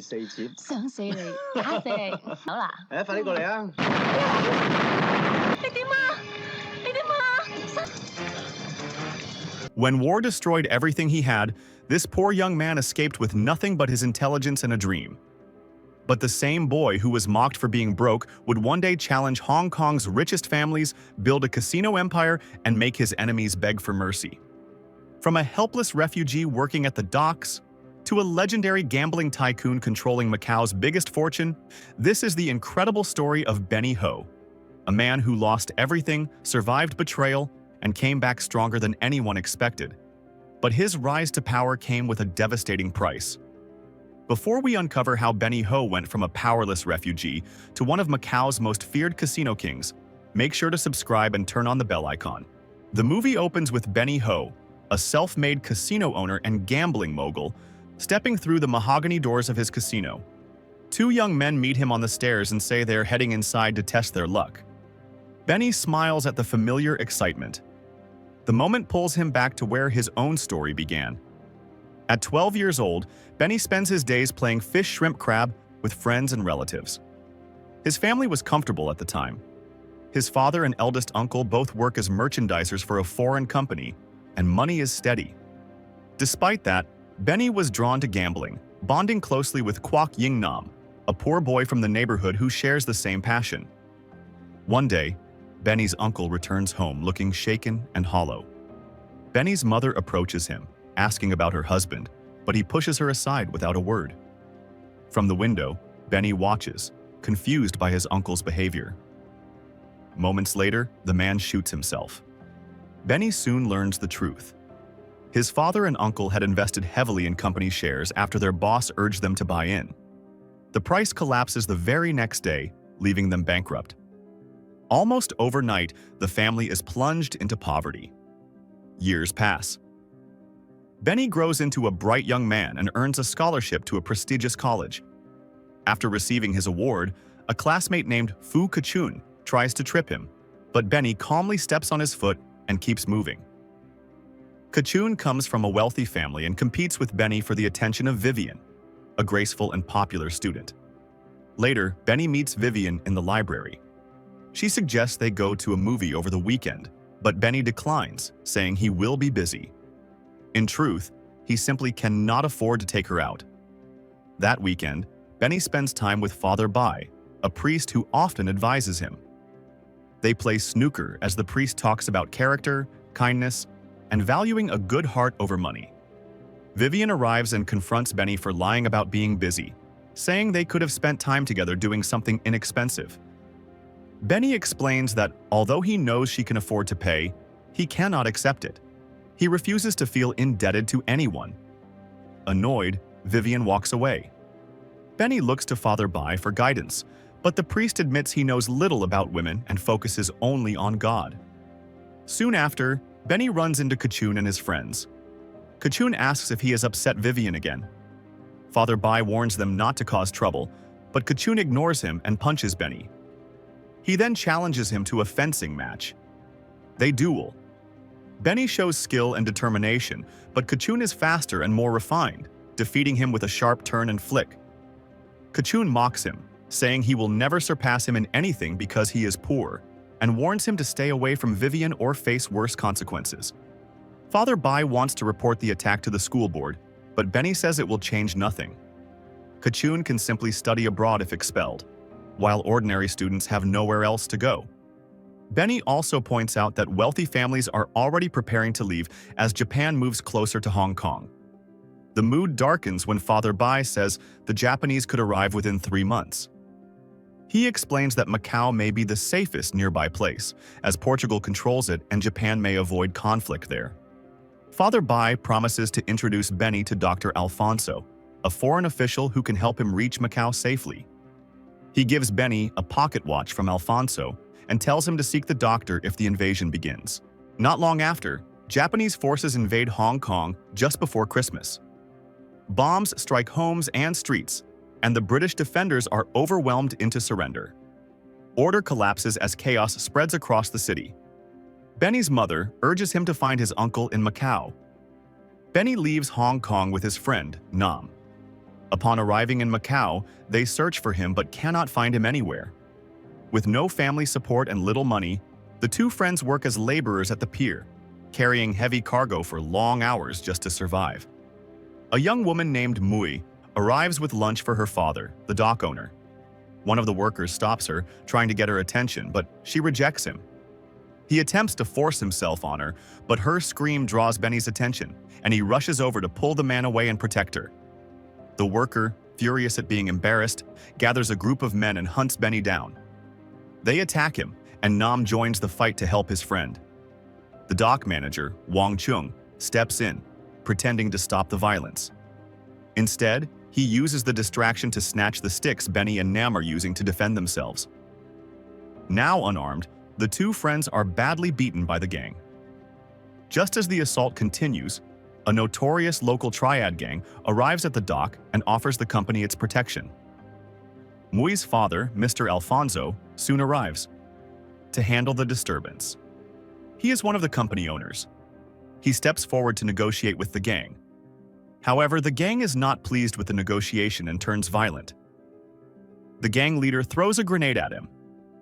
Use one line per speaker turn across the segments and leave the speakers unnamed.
4次。
想死你，打死你！好啦，
快啲過嚟啊！
你點啊？你點啊
？When war destroyed everything he had, this poor young man escaped with nothing but his intelligence and a dream. But the same boy who was mocked for being broke would one day challenge Hong Kong's richest families, build a casino empire, and make his enemies beg for mercy. From a helpless refugee working at the docks, to a legendary gambling tycoon controlling Macau's biggest fortune, this is the incredible story of Benny Ho, a man who lost everything, survived betrayal, and came back stronger than anyone expected. But his rise to power came with a devastating price. Before we uncover how Benny Ho went from a powerless refugee to one of Macau's most feared casino kings, make sure to subscribe and turn on the bell icon. The movie opens with Benny Ho, a self-made casino owner and gambling mogul, stepping through the mahogany doors of his casino. Two young men meet him on the stairs and say they're heading inside to test their luck. Benny smiles at the familiar excitement. The moment pulls him back to where his own story began. At 12 years old, Benny spends his days playing fish, shrimp, crab with friends and relatives. His family was comfortable at the time. His father and eldest uncle both work as merchandisers for a foreign company, and money is steady. Despite that, Benny was drawn to gambling, bonding closely with Kwok Ying Nam, a poor boy from the neighborhood who shares the same passion. One day, Benny's uncle returns home looking shaken and hollow. Benny's mother approaches him, asking about her husband, but he pushes her aside without a word. From the window, Benny watches, confused by his uncle's behavior. Moments later, the man shoots himself. Benny soon learns the truth. His father and uncle had invested heavily in company shares after their boss urged them to buy in. The price collapses the very next day, leaving them bankrupt. Almost overnight, the family is plunged into poverty. Years pass. Benny grows into a bright young man and earns a scholarship to a prestigious college. After receiving his award, a classmate named Fu Kachun tries to trip him, but Benny calmly steps on his foot and keeps moving. Kachun comes from a wealthy family and competes with Benny for the attention of Vivian, a graceful and popular student. Later, Benny meets Vivian in the library. She suggests they go to a movie over the weekend, but Benny declines, saying he will be busy. In truth, he simply cannot afford to take her out. That weekend, Benny spends time with Father Bai, a priest who often advises him. They play snooker as the priest talks about character, kindness, and valuing a good heart over money. Vivian arrives and confronts Benny for lying about being busy, saying they could have spent time together doing something inexpensive. Benny explains that although he knows she can afford to pay, he cannot accept it. He refuses to feel indebted to anyone. Annoyed, Vivian walks away. Benny looks to Father Bai for guidance, but the priest admits he knows little about women and focuses only on God. Soon after, Benny runs into Kachun and his friends. Kachun asks if he has upset Vivian again. Father Bai warns them not to cause trouble, but Kachun ignores him and punches Benny. He then challenges him to a fencing match. They duel. Benny shows skill and determination, but Kachun is faster and more refined, defeating him with a sharp turn and flick. Kachun mocks him, saying he will never surpass him in anything because he is poor, and warns him to stay away from Vivian or face worse consequences. Father Bai wants to report the attack to the school board, but Benny says it will change nothing. Kachun can simply study abroad if expelled, while ordinary students have nowhere else to go. Benny also points out that wealthy families are already preparing to leave as Japan moves closer to Hong Kong. The mood darkens when Father Bai says the Japanese could arrive within 3 months. He explains that Macau may be the safest nearby place, as Portugal controls it and Japan may avoid conflict there. Father Bai promises to introduce Benny to Dr. Alfonso, a foreign official who can help him reach Macau safely. He gives Benny a pocket watch from Alfonso and tells him to seek the doctor if the invasion begins. Not long after, Japanese forces invade Hong Kong just before Christmas. Bombs strike homes and streets, and the British defenders are overwhelmed into surrender. Order collapses as chaos spreads across the city. Benny's mother urges him to find his uncle in Macau. Benny leaves Hong Kong with his friend, Nam. Upon arriving in Macau, they search for him but cannot find him anywhere. With no family support and little money, the two friends work as laborers at the pier, carrying heavy cargo for long hours just to survive. A young woman named Mui arrives with lunch for her father, the dock owner. One of the workers stops her, trying to get her attention, but she rejects him. He attempts to force himself on her, but her scream draws Benny's attention, and he rushes over to pull the man away and protect her. The worker, furious at being embarrassed, gathers a group of men and hunts Benny down. They attack him, and Nam joins the fight to help his friend. The dock manager, Wang Chung, steps in, pretending to stop the violence. Instead, he uses the distraction to snatch the sticks Benny and Nam are using to defend themselves. Now unarmed, the two friends are badly beaten by the gang. Just as the assault continues, a notorious local triad gang arrives at the dock and offers the company its protection. Mui's father, Mr. Alfonso, soon arrives to handle the disturbance. He is one of the company owners. He steps forward to negotiate with the gang. However, the gang is not pleased with the negotiation and turns violent. The gang leader throws a grenade at him.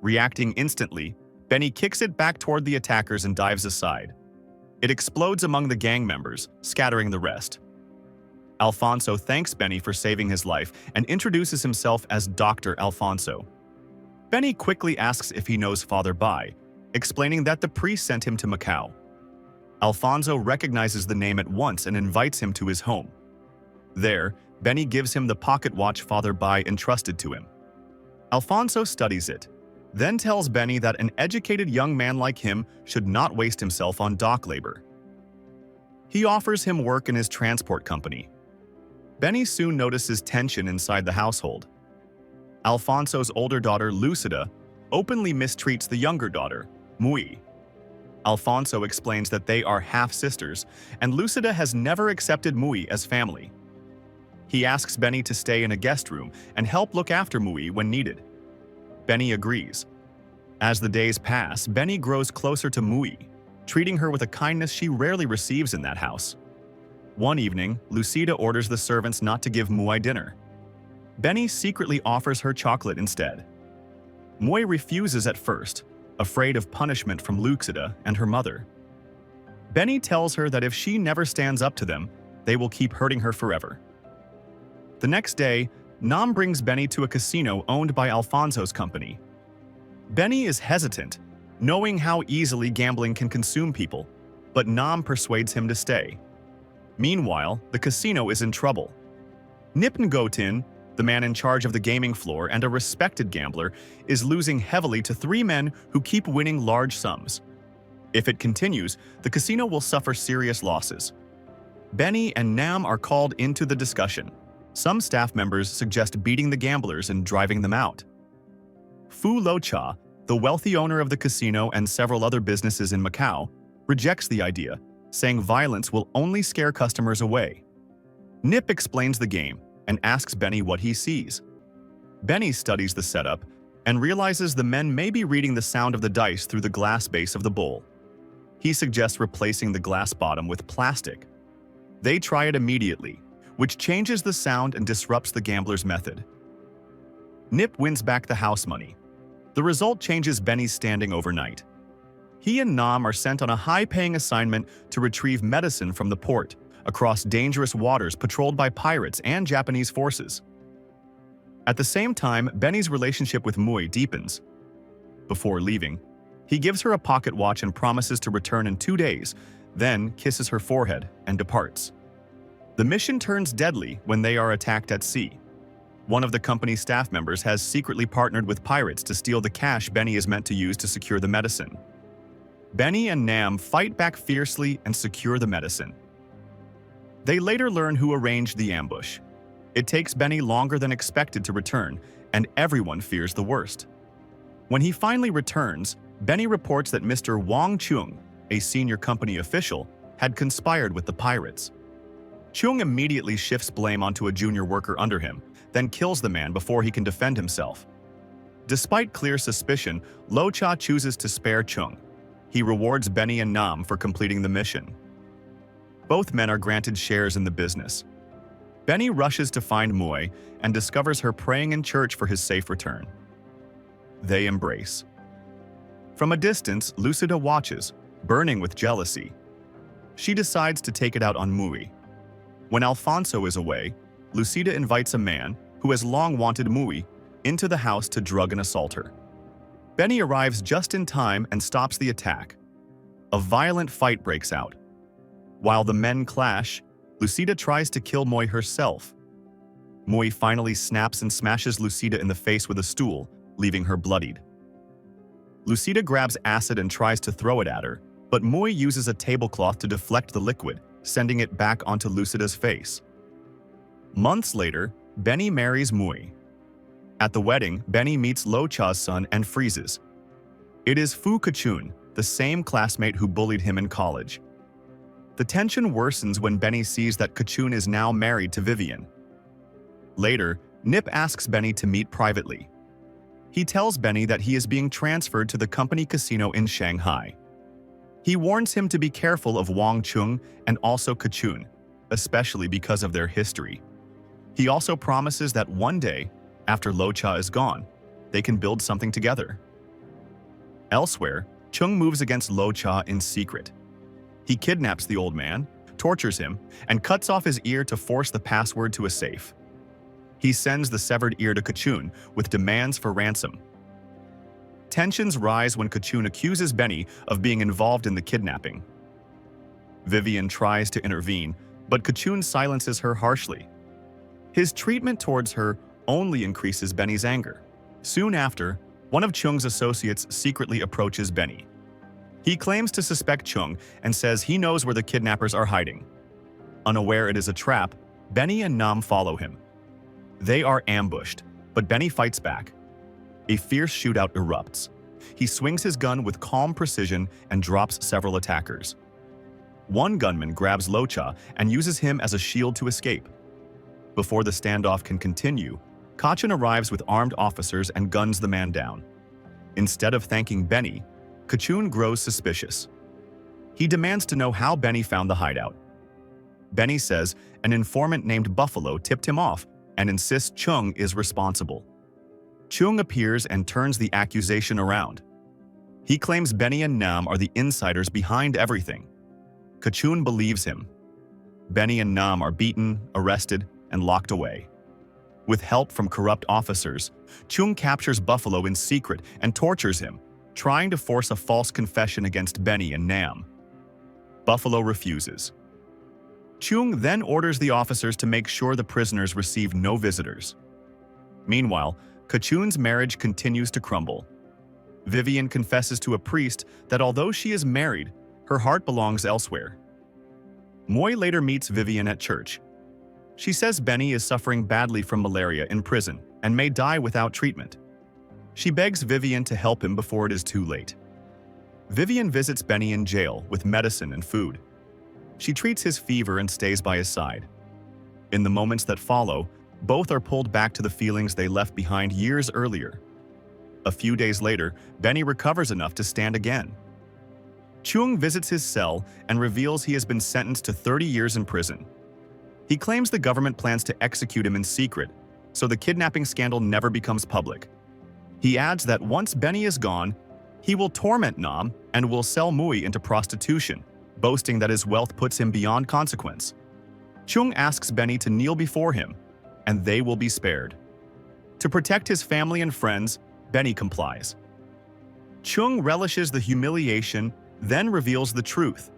Reacting instantly, Benny kicks it back toward the attackers and dives aside. It explodes among the gang members, scattering the rest. Alfonso thanks Benny for saving his life and introduces himself as Dr. Alfonso. Benny quickly asks if he knows Father Bai, explaining that the priest sent him to Macau. Alfonso recognizes the name at once and invites him to his home. There, Benny gives him the pocket watch Father Bai entrusted to him. Alfonso studies it, then tells Benny that an educated young man like him should not waste himself on dock labor. He offers him work in his transport company. Benny soon notices tension inside the household. Alfonso's older daughter, Lucida, openly mistreats the younger daughter, Mui. Alfonso explains that they are half-sisters, and Lucida has never accepted Mui as family. He asks Benny to stay in a guest room and help look after Mui when needed. Benny agrees. As the days pass, Benny grows closer to Mui, treating her with a kindness she rarely receives in that house. One evening, Lucida orders the servants not to give Mui dinner. Benny secretly offers her chocolate instead. Mui refuses at first, afraid of punishment from Lucida and her mother. Benny tells her that if she never stands up to them, they will keep hurting her forever. The next day, Nam brings Benny to a casino owned by Alfonso's company. Benny is hesitant, knowing how easily gambling can consume people, but Nam persuades him to stay. Meanwhile, the casino is in trouble. Nip Ngotin, the man in charge of the gaming floor and a respected gambler, is losing heavily to three men who keep winning large sums. If it continues, the casino will suffer serious losses. Benny and Nam are called into the discussion. Some staff members suggest beating the gamblers and driving them out. Fu Locha, the wealthy owner of the casino and several other businesses in Macau, rejects the idea, saying violence will only scare customers away. Nip explains the game and asks Benny what he sees. Benny studies the setup and realizes the men may be reading the sound of the dice through the glass base of the bowl. He suggests replacing the glass bottom with plastic. They try it immediately, which changes the sound and disrupts the gambler's method. Nip wins back the house money. The result changes Benny's standing overnight. He and Nam are sent on a high-paying assignment to retrieve medicine from the port, across dangerous waters patrolled by pirates and Japanese forces. At the same time, Benny's relationship with Mui deepens. Before leaving, he gives her a pocket watch and promises to return in 2 days, then kisses her forehead and departs. The mission turns deadly when they are attacked at sea. One of the company's staff members has secretly partnered with pirates to steal the cash Benny is meant to use to secure the medicine. Benny and Nam fight back fiercely and secure the medicine. They later learn who arranged the ambush. It takes Benny longer than expected to return, and everyone fears the worst. When he finally returns, Benny reports that Mr. Wang Chung, a senior company official, had conspired with the pirates. Chung immediately shifts blame onto a junior worker under him, then kills the man before he can defend himself. Despite clear suspicion, Lo Cha chooses to spare Chung. He rewards Benny and Nam for completing the mission. Both men are granted shares in the business. Benny rushes to find Mui and discovers her praying in church for his safe return. They embrace. From a distance, Lucida watches, burning with jealousy. She decides to take it out on Mui. When Alfonso is away, Lucida invites a man, who has long wanted Mui, into the house to drug and assault her. Benny arrives just in time and stops the attack. A violent fight breaks out. While the men clash, Lucida tries to kill Mui herself. Mui finally snaps and smashes Lucida in the face with a stool, leaving her bloodied. Lucida grabs acid and tries to throw it at her, but Mui uses a tablecloth to deflect the liquid, sending it back onto Lucida's face. Months later, Benny marries Mui. At the wedding, Benny meets Lo Cha's son and freezes. It is Fu Kachun, the same classmate who bullied him in college. The tension worsens when Benny sees that Kachun is now married to Vivian. Later, Nip asks Benny to meet privately. He tells Benny that he is being transferred to the company casino in Shanghai. He warns him to be careful of Wang Chung and also Kachun, especially because of their history. He also promises that one day, after Lo Cha is gone, they can build something together. Elsewhere, Chung moves against Lo Cha in secret. He kidnaps the old man, tortures him, and cuts off his ear to force the password to a safe. He sends the severed ear to Kachun with demands for ransom. Tensions rise when Kachun accuses Benny of being involved in the kidnapping. Vivian tries to intervene, but Kachun silences her harshly. His treatment towards her only increases Benny's anger. Soon after, one of Chung's associates secretly approaches Benny. He claims to suspect Chung and says he knows where the kidnappers are hiding. Unaware it is a trap, Benny and Nam follow him. They are ambushed, but Benny fights back. A fierce shootout erupts. He swings his gun with calm precision and drops several attackers. One gunman grabs Lo Cha and uses him as a shield to escape. Before the standoff can continue, Kachin arrives with armed officers and guns the man down. Instead of thanking Benny, Kachun grows suspicious. He demands to know how Benny found the hideout. Benny says an informant named Buffalo tipped him off and insists Chung is responsible. Chung appears and turns the accusation around. He claims Benny and Nam are the insiders behind everything. Kachun believes him. Benny and Nam are beaten, arrested, and locked away. With help from corrupt officers, Chung captures Buffalo in secret and tortures him, trying to force a false confession against Benny and Nam. Buffalo refuses. Chung then orders the officers to make sure the prisoners receive no visitors. Meanwhile, Kachun's marriage continues to crumble. Vivian confesses to a priest that although she is married, her heart belongs elsewhere. Moy later meets Vivian at church. She says Benny is suffering badly from malaria in prison and may die without treatment. She begs Vivian to help him before it is too late. Vivian visits Benny in jail with medicine and food. She treats his fever and stays by his side. In the moments that follow, both are pulled back to the feelings they left behind years earlier. A few days later, Benny recovers enough to stand again. Chung visits his cell and reveals he has been sentenced to 30 years in prison. He claims the government plans to execute him in secret, so the kidnapping scandal never becomes public. He adds that once Benny is gone, he will torment Nam and will sell Mui into prostitution, boasting that his wealth puts him beyond consequence. Chung asks Benny to kneel before him, and they will be spared. To protect his family and friends, Benny complies. Chung relishes the humiliation, then reveals the truth.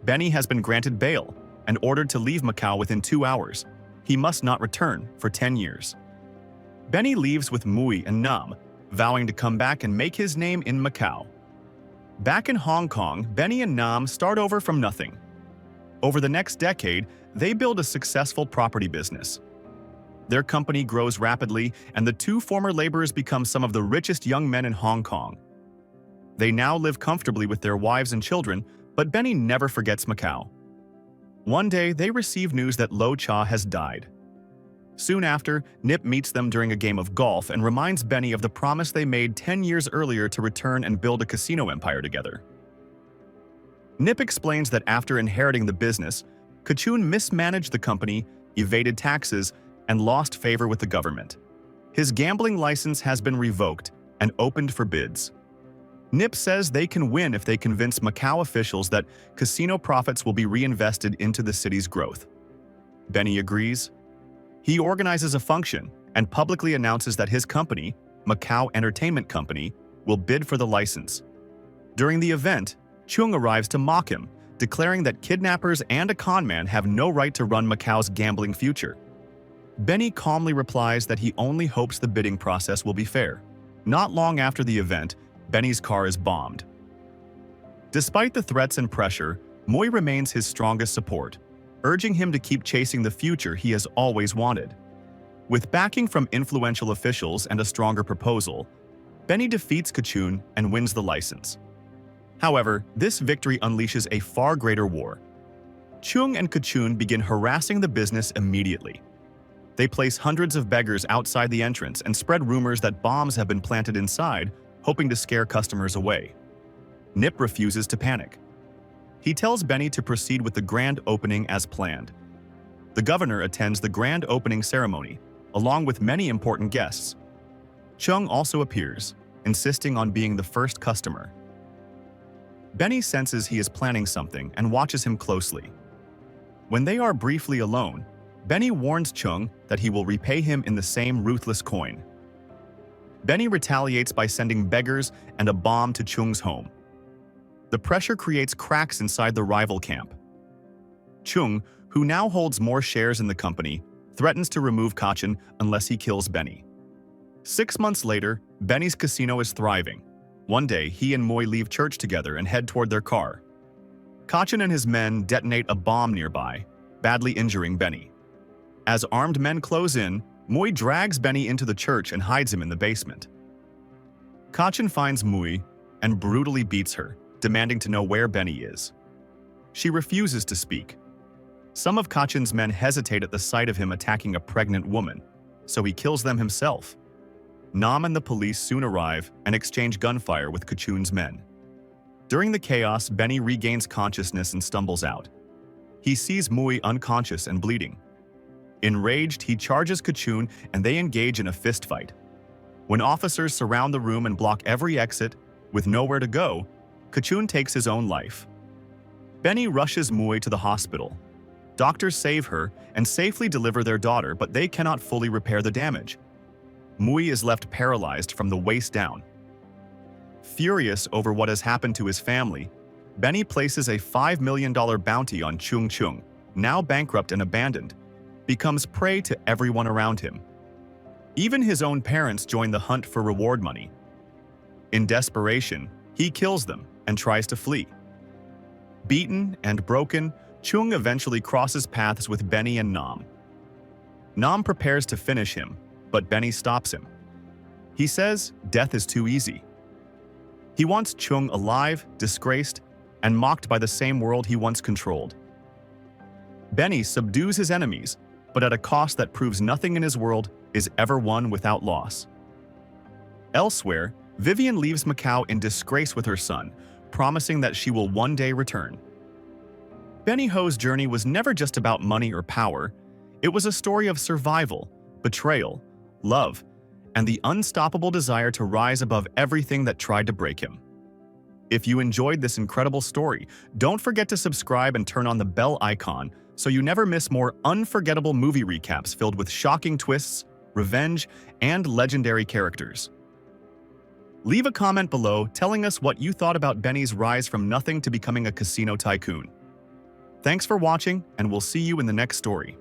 Benny has been granted bail and ordered to leave Macau within 2 hours. He must not return for 10 years. Benny leaves with Mui and Nam, vowing to come back and make his name in Macau. Back in Hong Kong, Benny and Nam start over from nothing. Over the next decade, they build a successful property business. Their company grows rapidly, and the two former laborers become some of the richest young men in Hong Kong. They now live comfortably with their wives and children, but Benny never forgets Macau. One day, they receive news that Lo Cha has died. Soon after, Nip meets them during a game of golf and reminds Benny of the promise they made 10 years earlier to return and build a casino empire together. Nip explains that after inheriting the business, Kachun mismanaged the company, evaded taxes, and lost favor with the government. His gambling license has been revoked and opened for bids. Nip says they can win if they convince Macau officials that casino profits will be reinvested into the city's growth. Benny agrees. He organizes a function and publicly announces that his company, Macau Entertainment Company, will bid for the license. During the event, Chung arrives to mock him, declaring that kidnappers and a conman have no right to run Macau's gambling future. Benny calmly replies that he only hopes the bidding process will be fair. Not long after the event, Benny's car is bombed. Despite the threats and pressure, Moy remains his strongest support, urging him to keep chasing the future he has always wanted. With backing from influential officials and a stronger proposal, Benny defeats Kachun and wins the license. However, this victory unleashes a far greater war. Chung and Kachun begin harassing the business immediately. They place hundreds of beggars outside the entrance and spread rumors that bombs have been planted inside, hoping to scare customers away. Nip refuses to panic. He tells Benny to proceed with the grand opening as planned. The governor attends the grand opening ceremony, along with many important guests. Chung also appears, insisting on being the first customer. Benny senses he is planning something and watches him closely. When they are briefly alone, Benny warns Chung that he will repay him in the same ruthless coin. Benny retaliates by sending beggars and a bomb to Chung's home. The pressure creates cracks inside the rival camp. Chung, who now holds more shares in the company, threatens to remove Kachin unless he kills Benny. 6 months later, Benny's casino is thriving. One day, he and Moy leave church together and head toward their car. Kachin and his men detonate a bomb nearby, badly injuring Benny. As armed men close in, Moy drags Benny into the church and hides him in the basement. Kachin finds Moy and brutally beats her, demanding to know where Benny is. She refuses to speak. Some of Kachin's men hesitate at the sight of him attacking a pregnant woman, so he kills them himself. Nam and the police soon arrive and exchange gunfire with Kachun's men. During the chaos, Benny regains consciousness and stumbles out. He sees Moy unconscious and bleeding. Enraged, he charges Kachun and they engage in a fistfight. When officers surround the room and block every exit, with nowhere to go, Kachun takes his own life. Benny rushes Moy to the hospital. Doctors save her and safely deliver their daughter, but they cannot fully repair the damage. Moy is left paralyzed from the waist down. Furious over what has happened to his family, Benny places a $5 million bounty on Chung, now bankrupt and abandoned, becomes prey to everyone around him. Even his own parents join the hunt for reward money. In desperation, he kills them and tries to flee. Beaten and broken, Chung eventually crosses paths with Benny and Nam. Nam prepares to finish him, but Benny stops him. He says death is too easy. He wants Chung alive, disgraced, and mocked by the same world he once controlled. Benny subdues his enemies, but at a cost that proves nothing in his world is ever won without loss. Elsewhere, Vivian leaves Macau in disgrace with her son, promising that she will one day return. Benny Ho's journey was never just about money or power. It was a story of survival, betrayal, love, and the unstoppable desire to rise above everything that tried to break him. If you enjoyed this incredible story, don't forget to subscribe and turn on the bell icon so you never miss more unforgettable movie recaps filled with shocking twists, revenge, and legendary characters. Leave a comment below telling us what you thought about Benny's rise from nothing to becoming a casino tycoon. Thanks for watching, and we'll see you in the next story.